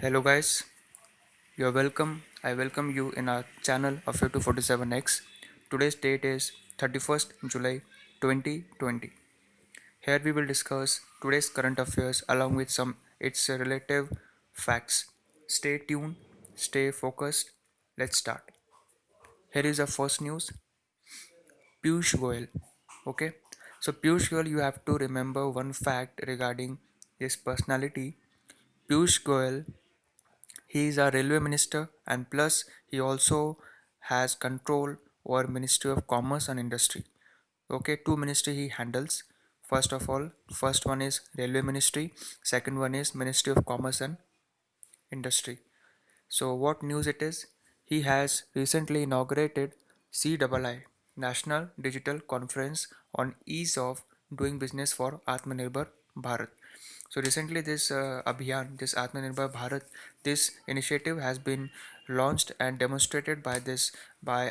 Hello guys, you're welcome. I welcome you in our channel of 247X. Today's date is 31st July 2020. Here we will discuss today's current affairs along with some its relative facts. Stay tuned, stay focused. Let's start. Here is our first news. Piyush Goyal. Okay, so Piyush Goyal, you have to remember one fact regarding his personality. Piyush Goyal, he is a railway minister, and plus he also has control over Ministry of Commerce and Industry. Okay, two ministry he handles. First of all, first one is Railway Ministry, second one is Ministry of Commerce and Industry. So what news it is? He has recently inaugurated CII, National Digital Conference on Ease of Doing Business for Atmanirbhar Bharat. So recently this Abhiyan, this Atmanirbhar Bharat, this initiative has been launched and demonstrated by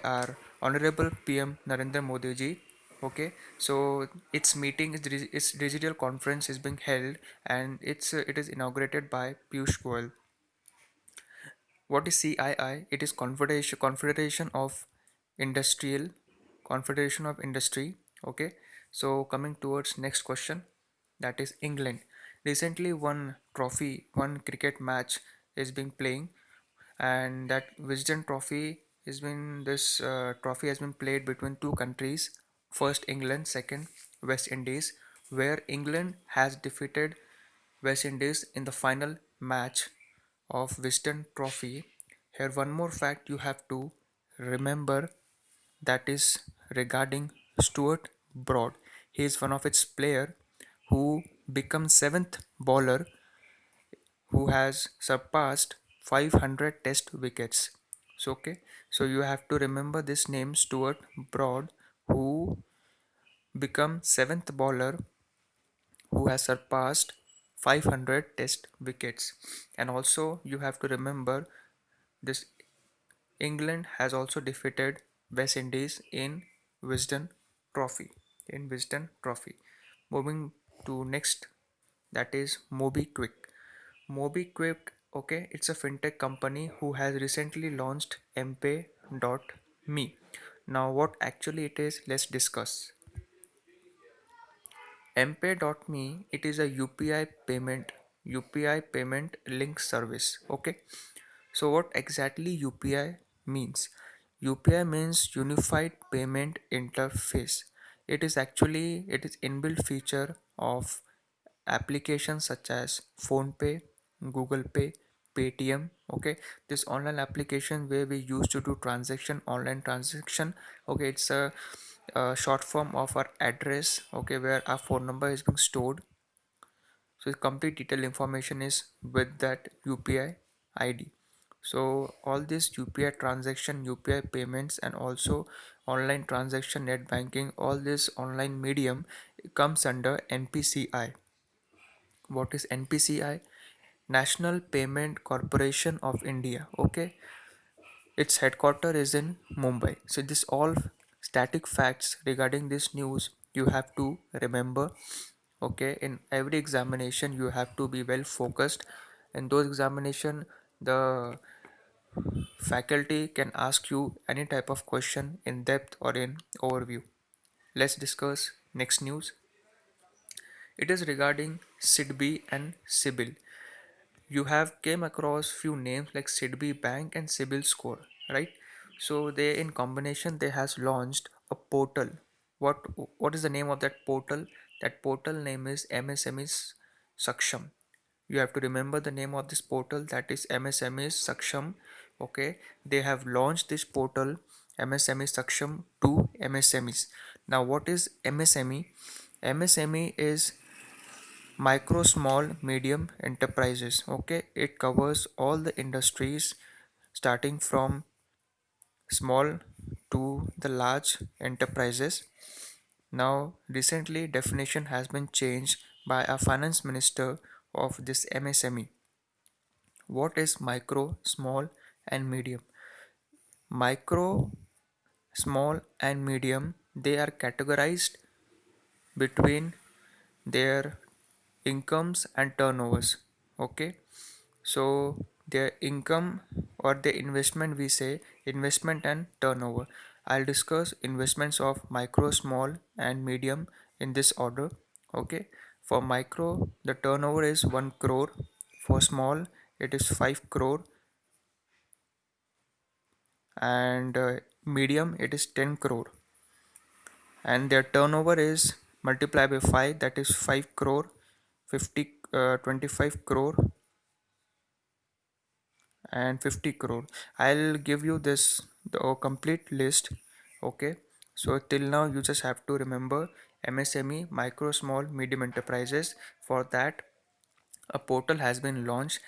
our Honorable PM Narendra Modi ji. Okay, so its meeting, its digital conference is being held, and it is inaugurated by Piyush Goyal. What is CII? It is Confederation of Industrial Confederation of Industry. Okay. So coming towards next question, that is England. Recently, one cricket match is being playing, and that Wisden Trophy is been this trophy has been played between two countries. First England, second West Indies, where England has defeated West Indies in the final match of Wisden Trophy. Here, one more fact you have to remember, that is regarding Stuart Broad. He is one of its player who becomes seventh bowler who has surpassed 500 test wickets. So okay, so you have to remember this name, Stuart Broad, who become seventh bowler who has surpassed 500 test wickets. And also you have to remember this, England has also defeated West Indies in Wisden Trophy. In Wisden Trophy. Moving to next, that is MobiKwik. MobiKwik, okay, it's a fintech company who has recently launched mpay.me. Now, what actually it is, let's discuss. mpay.me, it is a UPI payment link service. Okay, so what exactly UPI means? UPI means Unified Payment Interface. It is inbuilt feature of applications such as PhonePe, Google Pay, Paytm. Okay, this online application where we used to do online transaction. Okay, it's a short form of our address. Okay, where our phone number is being stored, so the complete detailed information is with that UPI ID. So all this UPI transaction, UPI payments, and also online transaction, net banking, all this online medium comes under NPCI. What is NPCI? National Payment Corporation of India. Okay, its headquarter is in Mumbai. So this all static facts regarding this news you have to remember. Okay, in every examination you have to be well focused. In those examination, the faculty can ask you any type of question in depth or in overview. Let's discuss next news. It is regarding SIDBI and CIBIL. You have came across few names like SIDBI Bank and CIBIL Score, right? So they in combination they has launched a portal. What is the name of that portal? That portal name is MSME Saksham. You have to remember the name of this portal, that is MSME Saksham. Okay, they have launched this portal MSME Saksham to MSMEs. Now what is MSME? MSME is micro, small, medium enterprises. Okay, it covers all the industries starting from small to the large enterprises. Now recently definition has been changed by a finance minister of this MSME. What is micro, small, and medium? Micro, small, and medium, they are categorized between their incomes and turnovers. Okay, so their income or their investment, we say investment and turnover. I'll discuss investments of micro, small and medium in this order. Okay, for micro the turnover is 1 crore, for small it is 5 crore, and medium it is 10 crore, and their turnover is multiplied by 5, that is 5 crore, 50 25 crore and 50 crore. I'll give you this the complete list. Okay, so till now you just have to remember MSME, micro, small, medium enterprises. For that, a portal has been launched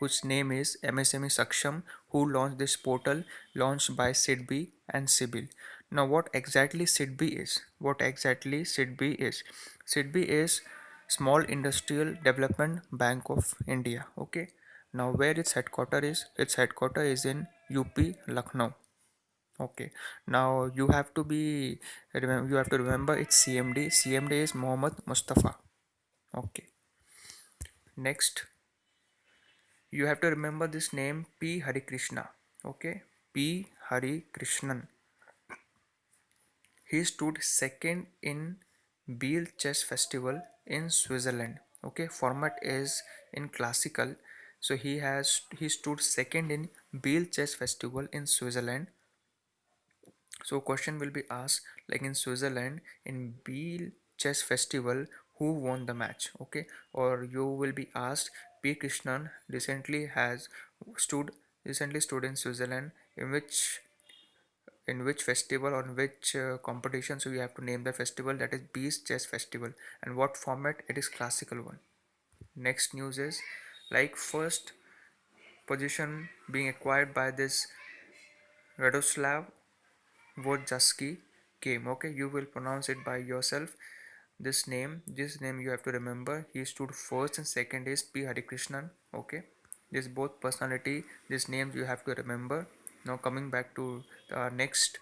whose name is MSME Saksham, who launched this portal, launched by SIDBI and CIBIL. Now what exactly SIDBI is? What exactly SIDBI is? SIDBI is Small Industrial Development Bank of India. Okay. Now where its headquarter is? Its headquarter is in UP Lucknow. Okay. Now you have to remember its CMD. CMD is Mohammed Mustafa. Okay. Next, you have to remember this name P. Hari Krishna. Okay, P. Hari Krishnan. He stood second in Biel Chess Festival in Switzerland. Okay, format is in classical. So he stood second in Biel Chess Festival in Switzerland. So question will be asked like in Switzerland in Biel Chess Festival, who won the match? Okay, or you will be asked P. Krishnan stood recently stood in Switzerland in which festival, on which competition. So you have to name the festival, that is Biel Chess Festival, and what format? It is classical one. Next news is like first position being acquired by this Radoslav Wojcicki came. Okay, you will pronounce it by yourself. This name you have to remember. He stood first and second is P. Harikrishnan. Okay, this both personality, these names you have to remember. Now coming back to the next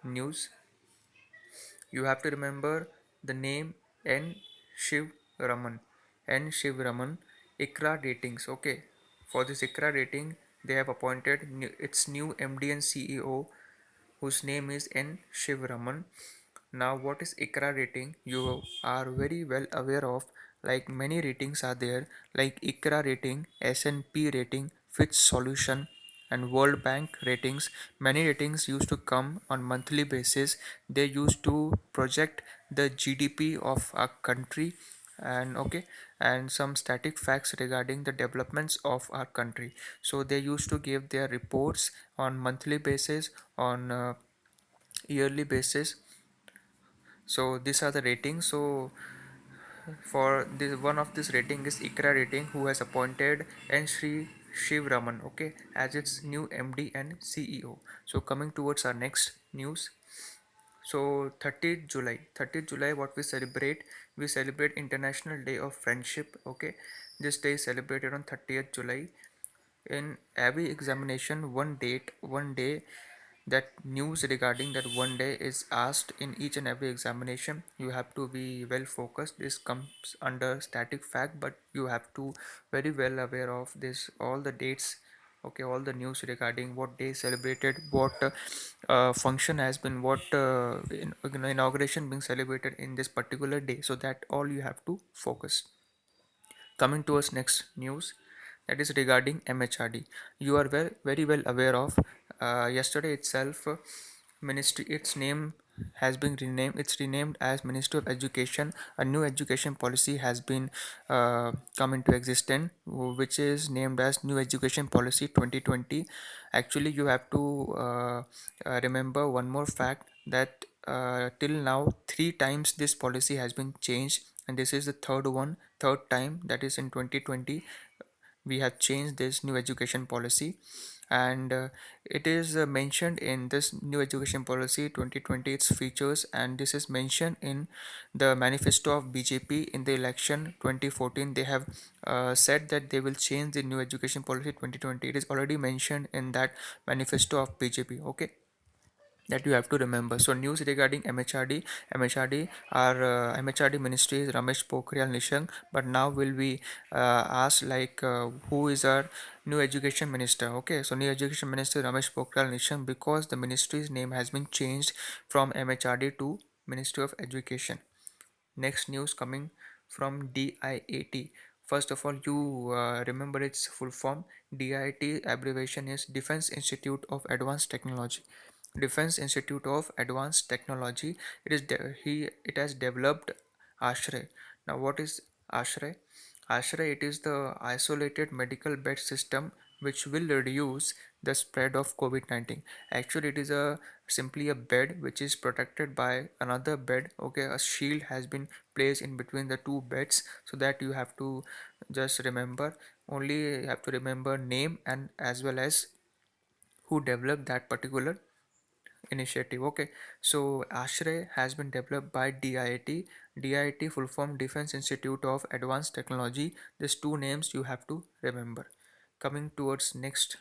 news, you have to remember the name N. Shiv Raman. N. Shiv Raman. ICRA ratings. Okay, for this ICRA rating, they have appointed its new MD and CEO, whose name is N. Shiv Raman. Now, what is ICRA rating? You are very well aware of. Like many ratings are there, like ICRA rating, S&P rating, Fitch Solution, and World Bank ratings. Many ratings used to come on monthly basis. They used to project the GDP of a country, and okay, and some static facts regarding the developments of our country. So they used to give their reports on monthly basis, on yearly basis. So these are the ratings. So for this, one of this rating is ICRA rating, who has appointed N. Shri Shiv Raman, okay, as its new MD and CEO. So coming towards our next news. So 30th July, 30th July, what we celebrate International Day of Friendship. Okay, this day is celebrated on 30th July. In every examination, one day, that news regarding that one day is asked in each and every examination. You have to be well focused. This comes under static fact, but you have to very well aware of this all the dates. Okay, all the news regarding what day is celebrated, what function has been, what inauguration being celebrated in this particular day, so that all you have to focus. Coming to us next news, that is regarding MHRD. You are very well aware of. Yesterday itself, ministry, its name has been renamed. It's renamed as Ministry of Education. A new education policy has been come into existence, which is named as New Education Policy 2020. Actually, you have to remember one more fact, that till now 3 times this policy has been changed, and this is the third time, that is in 2020 we have changed this new education policy. And it is mentioned in this new education policy 2020, its features, and this is mentioned in the manifesto of BJP in the election 2014. They have said that they will change the new education policy 2020. It is already mentioned in that manifesto of BJP. Okay, that you have to remember. So news regarding MHRD, our MHRD ministry is Ramesh Pokhriyal Nishank, but now will we ask like who is our new education minister? Okay, so new education minister Ramesh Pokhriyal Nishank, because the ministry's name has been changed from MHRD to Ministry of Education. Next news coming from DIAT. First of all, you remember its full form. DIAT abbreviation is Defense Institute of Advanced Technology. Defense Institute of Advanced Technology. It has developed ASHRAE. Now, what is ASHRAE? ASHRAE, it is the isolated medical bed system which will reduce the spread of COVID-19. Actually, it is a simply a bed which is protected by another bed. Okay, a shield has been placed in between the two beds, so that you have to just remember, only you have to remember name and as well as who developed that particular initiative. Okay, so ASHRAE has been developed by DIT full form Defense Institute of Advanced Technology. These two names you have to remember. Coming towards next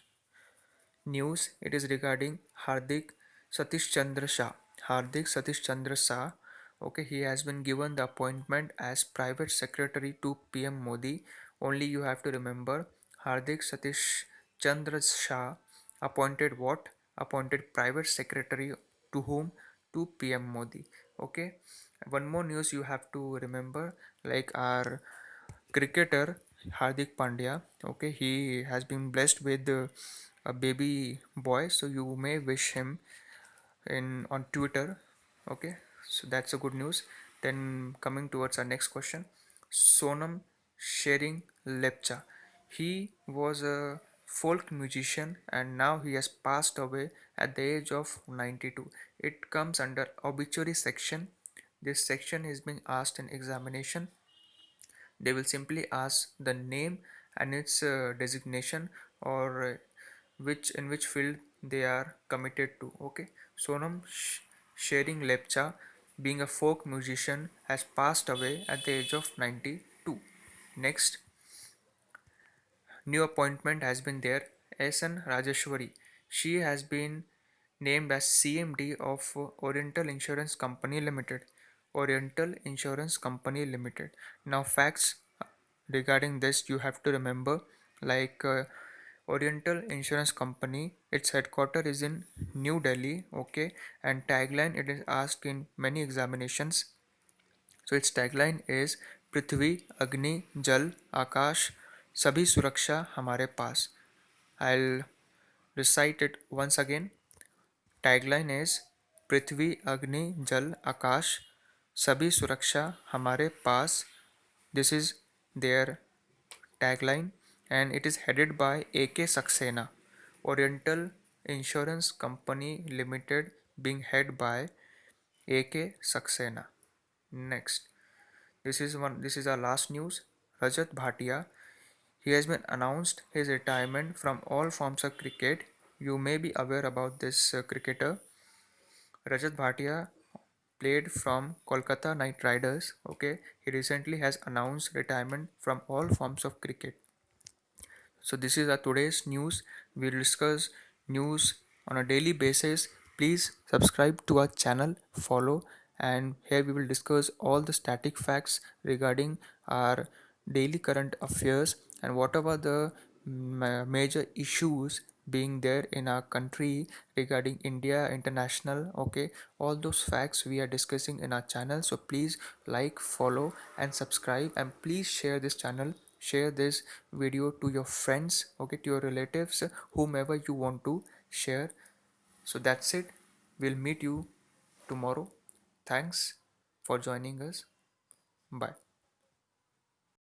news, it is regarding Hardik Satish Chandra Shah. Hardik Satish Chandra Shah, okay, he has been given the appointment as private secretary to PM Modi. Only you have to remember, Hardik Satish Chandra Shah appointed what? Appointed private secretary to whom? To PM Modi. Okay. One more news you have to remember, like our cricketer Hardik Pandya. Okay, he has been blessed with a baby boy, so you may wish him in on Twitter. Okay, so that's a good news. Then coming towards our next question, Sonam Sharing Lepcha. He was a folk musician and now he has passed away at the age of 92. It comes under obituary section. This section is being asked in examination. They will simply ask the name and its designation, or which in which field they are committed to. Okay, Sonam Sharing Lepcha, being a folk musician, has passed away at the age of 92. Next new appointment has been there. SN Rajeshwari, she has been named as CMD of Oriental Insurance Company Limited. Oriental Insurance Company Limited. Now facts regarding this you have to remember, like Oriental Insurance Company, its headquarters is in New Delhi. Okay, and tagline, it is asked in many examinations. So its tagline is पृथ्वी अग्नि जल आकाश सभी सुरक्षा हमारे पास. I'll recite it once again. Tagline is पृथ्वी अग्नि जल आकाश सभी सुरक्षा हमारे पास. This is their tagline, and it is headed by AK Saxena. Oriental Insurance Company Limited being headed by AK Saxena. Next, this is our last news. Rajat Bhatia, he has been announced his retirement from all forms of cricket. You may be aware about this cricketer. Rajat Bhatia played from Kolkata Knight Riders. Okay, he recently has announced retirement from all forms of cricket. So this is our today's news. We'll discuss news on a daily basis. Please subscribe to our channel, follow, and here we will discuss all the static facts regarding our daily current affairs and whatever the major issues being there in our country regarding India, international. Okay, all those facts we are discussing in our channel. So please like, follow, and subscribe, and please share this channel, share this video to your friends, okay, to your relatives, whomever you want to share. So that's it, we'll meet you tomorrow. Thanks for joining us. Bye.